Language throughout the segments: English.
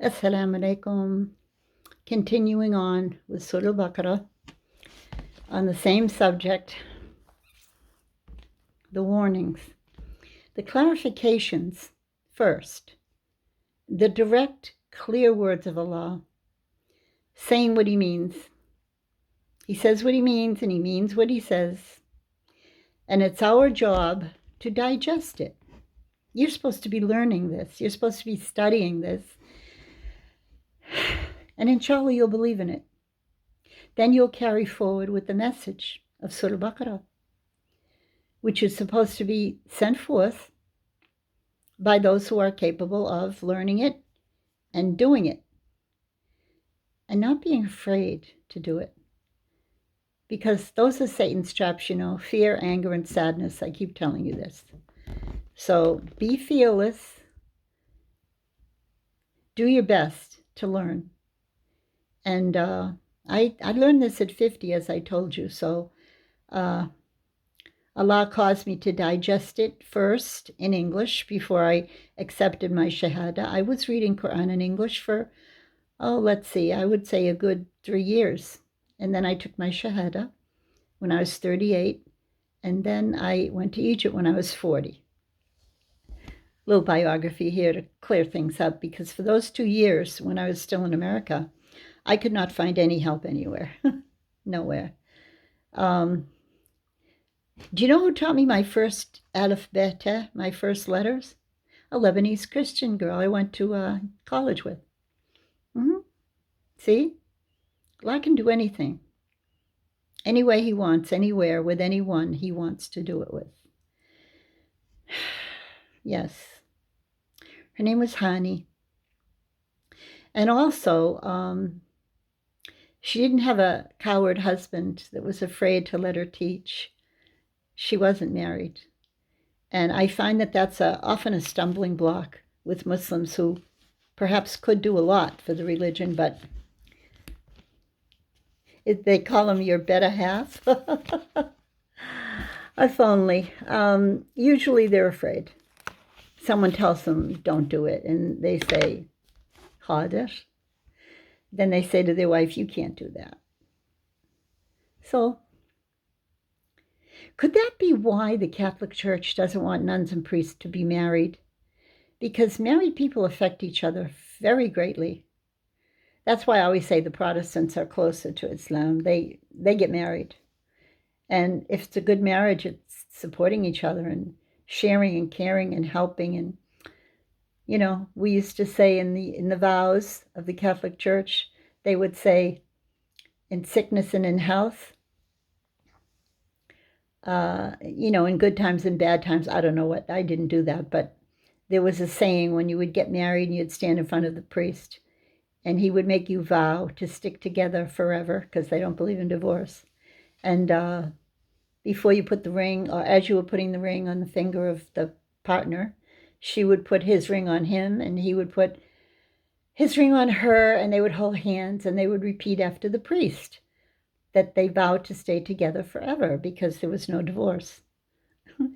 Assalamu alaikum. Continuing on with Surah Baqarah on the same subject, the warnings. The clarifications first. The direct, clear words of Allah, saying what He means. He says what He means and He means what He says. And it's our job to digest it. You're supposed to be learning this. You're supposed to be studying this. And inshallah, you'll believe in it. Then you'll carry forward with the message of Surah Baqarah, which is supposed to be sent forth by those who are capable of learning it and doing it, and not being afraid to do it. Because those are Satan's traps, fear, anger, and sadness. I keep telling you this. So be fearless. Do your best to learn. And I learned this at 50, as I told you. So Allah caused me to digest it first in English before I accepted my Shahada. I was reading Quran in English for, I would say a good 3 years. And then I took my Shahada when I was 38. And then I went to Egypt when I was 40. Little biography here to clear things up, because for those 2 years when I was still in America, I could not find any help anywhere. Nowhere. Do you know who taught me my first alphabet, my first letters? A Lebanese Christian girl I went to college with. See? Allah can do anything. Any way He wants, anywhere, with anyone He wants to do it with. Yes. Her name was Hani. And also, she didn't have a coward husband that was afraid to let her teach. She wasn't married. And I find that that's often a stumbling block with Muslims who perhaps could do a lot for the religion, but they call them your better half. If only. Usually they're afraid. Someone tells them, don't do it, and they say, harder. Then they say to their wife, you can't do that. So, could that be why the Catholic Church doesn't want nuns and priests to be married? Because married people affect each other very greatly. That's why I always say the Protestants are closer to Islam. They get married. And if it's a good marriage, it's supporting each other and sharing and caring and helping. And, we used to say in the vows of the Catholic Church, they would say, in sickness and in health, in good times and bad times. I don't know what, I didn't do that, but there was a saying when you would get married and you'd stand in front of the priest and he would make you vow to stick together forever, because they don't believe in divorce. And before you put the ring, or as you were putting the ring on the finger of the partner, she would put his ring on him and he would put his ring on her, and they would hold hands and they would repeat after the priest that they vowed to stay together forever because there was no divorce.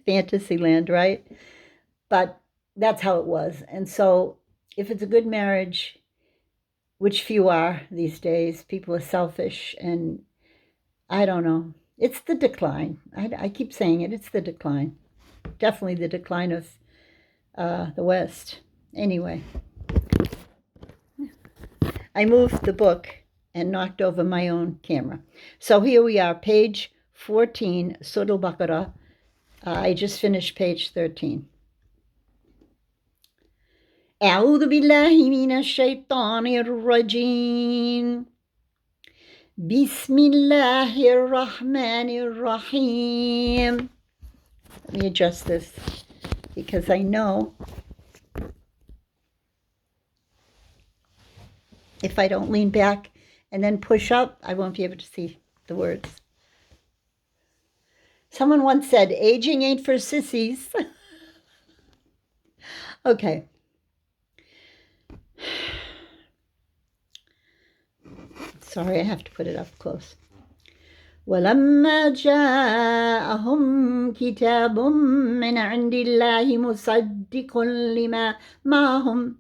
Fantasy land, right? But that's how it was. And so if it's a good marriage, which few are these days, people are selfish, and I don't know. It's the decline. I keep saying it. It's the decline. Definitely the decline of the West. Anyway, I moved the book and knocked over my own camera. So here we are, page 14, Surah Baqarah. I just finished page 13. أعوذ بالله من الشيطان الرجيم بسم الله الرحمن الرحيم. Let me adjust this, because I know if I don't lean back and then push up, I won't be able to see the words. Someone once said, aging ain't for sissies. Okay. Sorry, I have to put it up close. وَلَمَّا جَاءَهُمْ كِتَابٌ مِّنْ عِندِ اللَّهِ مُصَدِّقٌ لِمَا مَعَهُمْ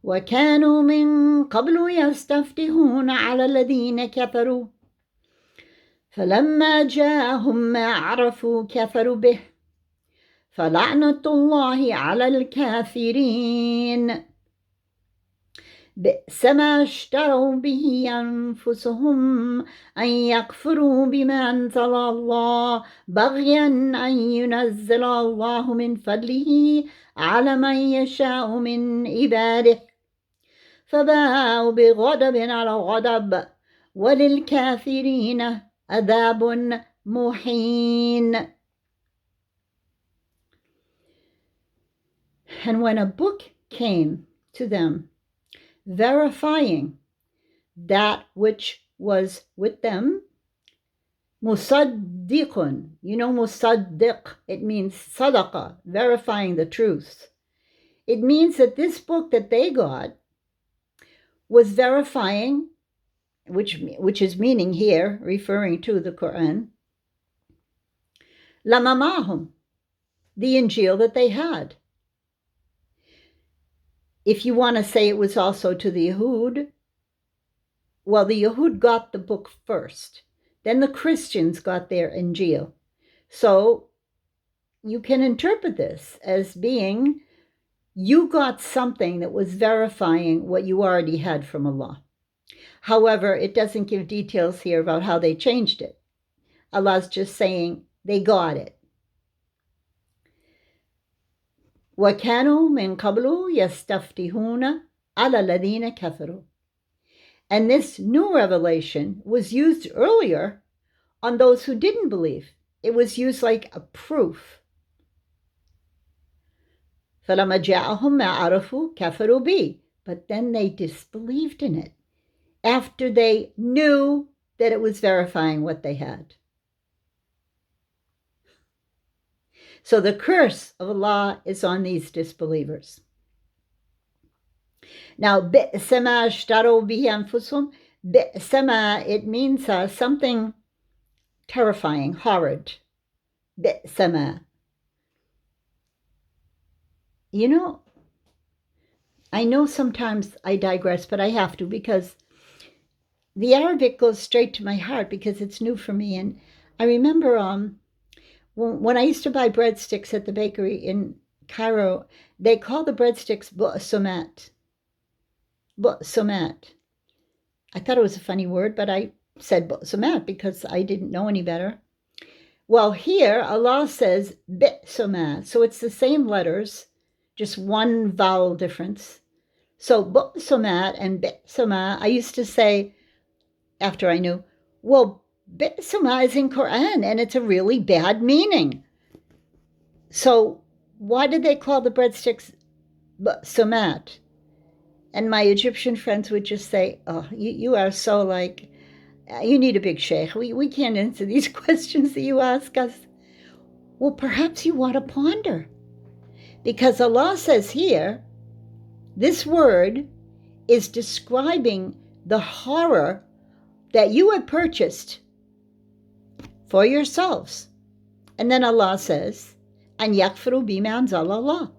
وكانوا من قبل يستفتحون على الذين كفروا فلما جاءهم ما عرفوا كفروا به فلعنة الله على الكافرين بئس ما اشتروا به أنفسهم أن يكفروا بما أنزل الله بغيا أن ينزل الله من فضله على من يشاء من عباده فباءوا بغضب على غضب وللكافرين عذاب مهين. And when a book came to them verifying that which was with them, musaddiqun, you know musaddiq, it means sadaqa, verifying the truth. It means that this book that they got was verifying, which is meaning here, referring to the Quran, lamamahum, the Injil that they had. If you want to say it was also to the Yahud, well, the Yahud got the book first. Then the Christians got their Injil. So you can interpret this as being you got something that was verifying what you already had from Allah. However, it doesn't give details here about how they changed it. Allah's just saying they got it. وَكَانُوا مِن قَبْلُ يَسْتَفْتِحُونَ عَلَى الَّذِينَ كَفَرُوا. And this new revelation was used earlier on those who didn't believe. It was used like a proof. فَلَمَّا جَاءَهُم مَا عَرَفُوا كَفَرُوا بِهِ. But then they disbelieved in it after they knew that it was verifying what they had. So the curse of Allah is on these disbelievers. Now, bi'sama ashtaru bihi anfusum, bi'sama, it means something terrifying, horrid. Bi'sama. You know, I know sometimes I digress, but I have to because the Arabic goes straight to my heart because it's new for me. And I remember when I used to buy breadsticks at the bakery in Cairo, they call the breadsticks bu'sumat. Bu'sumat. I thought it was a funny word, but I said bu'sumat because I didn't know any better. Well, here Allah says bi'sumat, so it's the same letters, just one vowel difference. So bu'sumat and bi'sumat, I used to say, after I knew, well, bi'suma is in Quran, and it's a really bad meaning. So why did they call the breadsticks sumat? And my Egyptian friends would just say, oh, you are so like, you need a big sheikh. We can't answer these questions that you ask us. Well, perhaps you want to ponder. Because Allah says here, this word is describing the horror that you had purchased for yourselves. And then Allah says, "An yakfuru bima anzala Allah."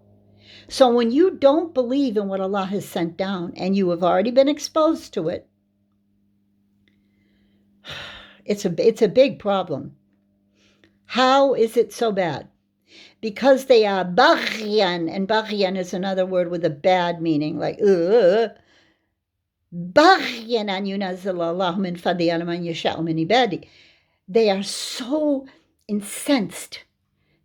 So when you don't believe in what Allah has sent down and you have already been exposed to it, it's a big problem. How is it so bad? Because they are baghyan, and baghyan is another word with a bad meaning, like baghyan an yunazzil Allah min fadli ala man yasha'u min ibadi. They are so incensed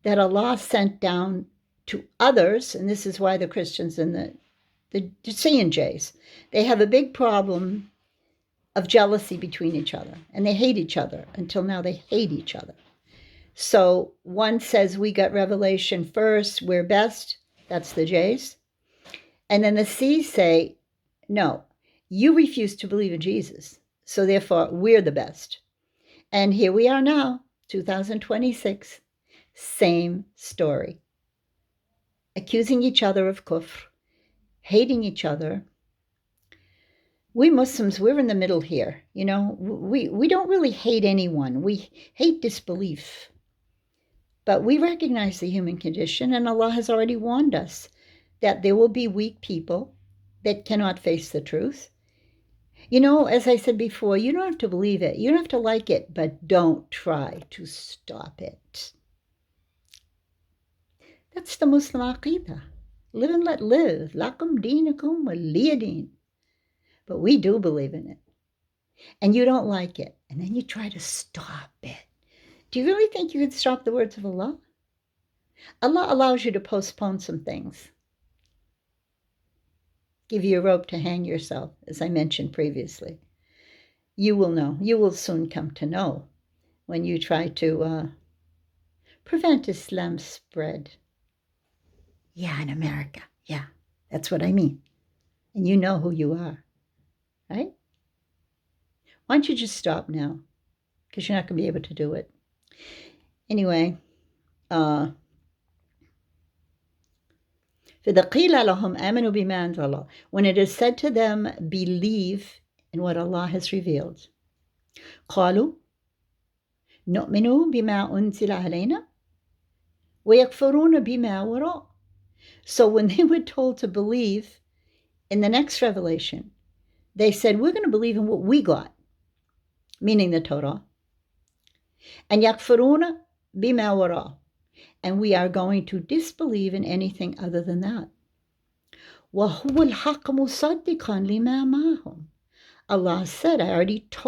that Allah sent down to others, and this is why the Christians and the C&Js, they have a big problem of jealousy between each other, and they hate each other. Until now, they hate each other. So one says, we got revelation first, we're best. That's the J's. And then the C's say, no, you refuse to believe in Jesus. So therefore, we're the best. And here we are now, 2026, same story. Accusing each other of kufr, hating each other. We Muslims, we're in the middle here. You know, we don't really hate anyone. We hate disbelief. But we recognize the human condition, and Allah has already warned us that there will be weak people that cannot face the truth. You know, as I said before, you don't have to believe it. You don't have to like it, but don't try to stop it. That's the Muslim aqidah. Live and let live. Lakum deenakum waliya deen. But we do believe in it. And you don't like it. And then you try to stop it. Do you really think you can stop the words of Allah? Allah allows you to postpone some things. Give you a rope to hang yourself, as I mentioned previously. You will know. You will soon come to know when you try to prevent Islam's spread. Yeah, in America. Yeah, that's what I mean. And you know who you are, right? Why don't you just stop now? Because you're not going to be able to do it. Anyway, when it is said to them, believe in what Allah has revealed. قالوا نؤمن بما أنزل علينا ويكفرون بما وراء. So when they were told to believe in the next revelation, they said, we're going to believe in what we got, meaning the Torah. And yakfuruna bima wara, and we are going to disbelieve in anything other than that. وَهُوَ الْحَقَّ مُصَدِّقًا لِمَا مَعَهُمْ. Allah said, I already told